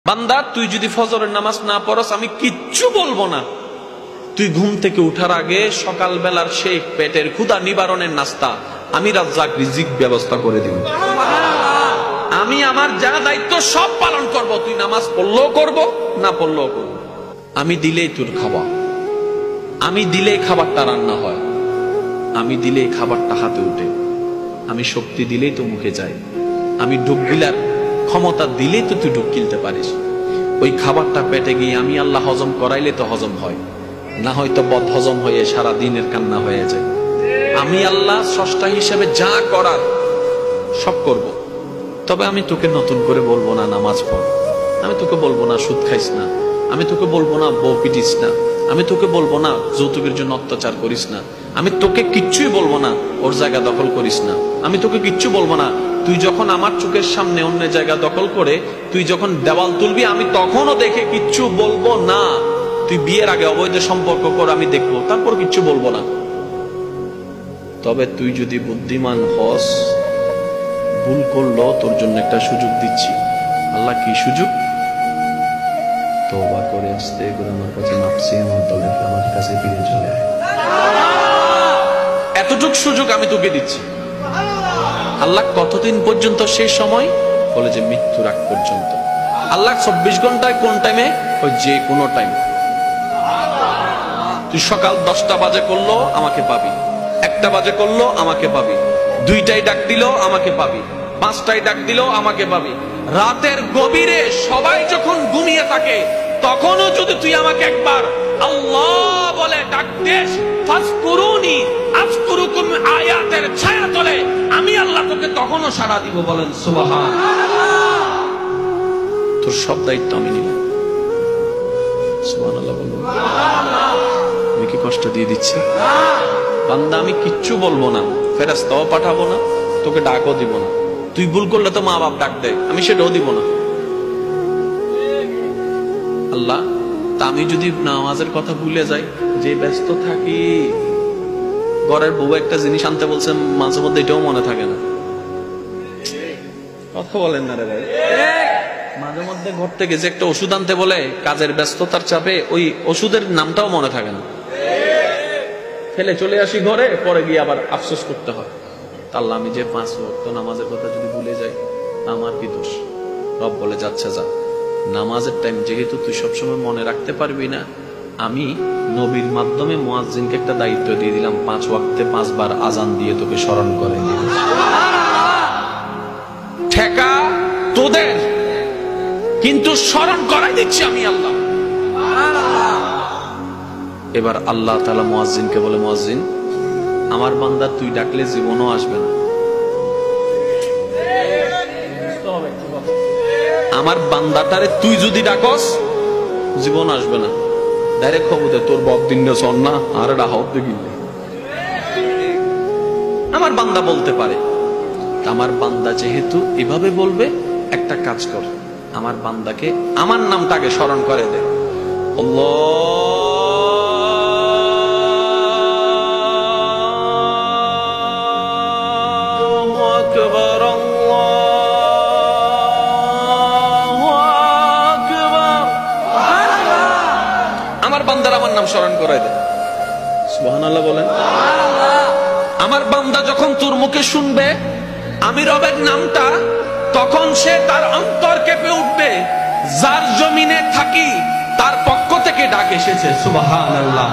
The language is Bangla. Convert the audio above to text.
বান্দা তুই যদি ফজরের নামাজ না পড়স আমি কিচ্ছু বলবো না। তুই ঘুম থেকে উঠার আগে সকাল বেলার সেই পেটের ক্ষুধা নিবারণের নাস্তা আমি রাজ্জাক রিজিক ব্যবস্থা করে দিব। আমি আমার যা দায়িত্ব সব পালন করব। তুই নামাজ পড়লেও করব, না পড়লেও করব। আমি দিলেই তোর খাওয়া, আমি দিলেই খাবারটা রান্না হয়, আমি দিলেই খাবারটা হাতে উঠে, আমি শক্তি দিলেই তো মুখে যায়, আমি ডুব গিলার ক্ষমতা দিলেই তো তুই ডুব গিলতে পারিস। ওই খাবারটা পেটে গিয়ে আমি আল্লাহ হজম করাইলে তো হজম হয়, না হয়তো বদ হজম হয়ে সারা দিনের কান্না হয়ে যায়। আমি আল্লাহ স্রষ্টা হিসেবে যা করার সব করব। তবে আমি তোকে নতুন করে বলবো না নামাজ পড়, আমি তোকে বলবো না সুদ খাইস না, আমি তোকে বলবো না বউ পিটিস না, আমি তোকে বলবো না যৌতুকের জন্য অত্যাচার করিস না, আমি তোকে কিচ্ছুই বলবো না ওর জায়গা দখল করিস না, আমি তোকে কিচ্ছু বলবো না তুই যখন আমার চোখের সামনে অন্য জায়গা দখল করে তুই যখন দেওয়াল তুলবি আমি তখনও দেখে কিচ্ছু বলবো না। তুই বিয়ের আগে অবৈধ সম্পর্ক কর আমি দেখবো, তারপর কিচ্ছু বলবো না। তবে তুই যদি বুদ্ধিমান হস, ভুল করলো তোর জন্য একটা সুযোগ দিচ্ছি। আল্লাহ কি সুযোগ? তওবা করে আসতে করে আমার কাছে নাফসি আমার কাছে ফিরে চলে আয়। এতটুক সুযোগ আমি তোকে দিচ্ছি। আল্লাহ কতদিন পর্যন্ত? সেই সময় বলে যে মৃত্যুর আগ পর্যন্ত। আল্লাহ 24 ঘন্টায় কোন টাইমে? ওই যে কোনো টাইম। তুই সকাল 10টা বাজে করলো আমাকে পাবি, 1টা বাজে করলো আমাকে পাবি, 2টায় ডাক দিল আমাকে পাবি, 5টায় ডাক দিল আমাকে পাবি। রাতের গভীরে সবাই যখন ঘুমিয়ে থাকে তখনও যদি তুই আমাকে একবার আল্লাহ বলে ডাক দিস, ফাজকুরুনি আযকুরুকুম আয়াতের ছায়া তলে আমি আল্লাহ তোকে তখনও সাড়া দিব। বলেন সুবহানাল্লাহ। তোর সব দায়িত্ব আমি নিলাম। সুবহানাল্লাহ বলুন। আমি কি কষ্ট দিয়ে দিচ্ছি? বান্দা আমি কিচ্ছু বলবো না, ফেরেশতাও পাঠাবো না, তোকে ডাকও দিব না। তুই ভুল করলে তো মা বাপ ডাক দেয়, আমি সেটাও দিব না। আল্লাহ তা আমি যদি নামাজের কথা ভুলে যাই, যে ব্যস্ত থাকি, ঘরের বউ একটা জিনিস আনতে বলছে মাঝে মধ্যে এটাও মনে থাকে না। কথা বলেন না রে ভাই। মাঝে মধ্যে ঘর থেকে যে একটা ওষুধ আনতে বলে কাজের ব্যস্ততার চাপে ওই ওষুধের নামটাও মনে থাকে না, ফেলে চলে আসি ঘরে, পরে গিয়ে আবার আফসোস করতে হয়। আল্লাহ আমি যে 5 ওয়াক্ত নামাজের কথা যদি ভুলে যাই আমার কি দোষ? রব বলে যাচ্ছে যা, নামাজের টাইম যেহেতু তুই সবসময় মনে রাখতে পারবি না, আমি নবীর মাধ্যমে মুয়াজ্জিনকে একটা দায়িত্ব দিয়ে দিলাম, 5 ওয়াক্তে 5 বার আজান দিয়ে তোকে স্মরণ করে দিল। ঠেকা তোদের, কিন্তু স্মরণ করাই দিচ্ছি আমি আল্লাহ। এবার আল্লাহ তাআলা মুয়াজ্জিনকে বলে, মুয়াজ্জিন আমার বান্দা তুই ডাকলে জীবনও আসবে না, আমার বান্দাটারে তুই যদি ডাকস জীবন আসবে না। ডাইরেক্ট খবর দে তোর বক দিন না আর ডাহত গিলে আমার বান্দা বলতে পারে। আমার বান্দা যেহেতু এভাবে বলবে, একটা কাজ কর, আমার বান্দাকে আমার নামটাকে স্মরণ করে দে। আল্লাহু আকবার, আমার বান্দার আমার নাম স্মরণ করাই দে। সুবহানাল্লাহ বলেন। আমার বান্দা যখন তোর মুখে শুনবে আমি রবের নামটা, তখন সে তার অন্তর কেঁপে উঠবে, যার জমিনে থাকি তার পক্ষ থেকে ডাক এসেছে। সুবহানাল্লাহ।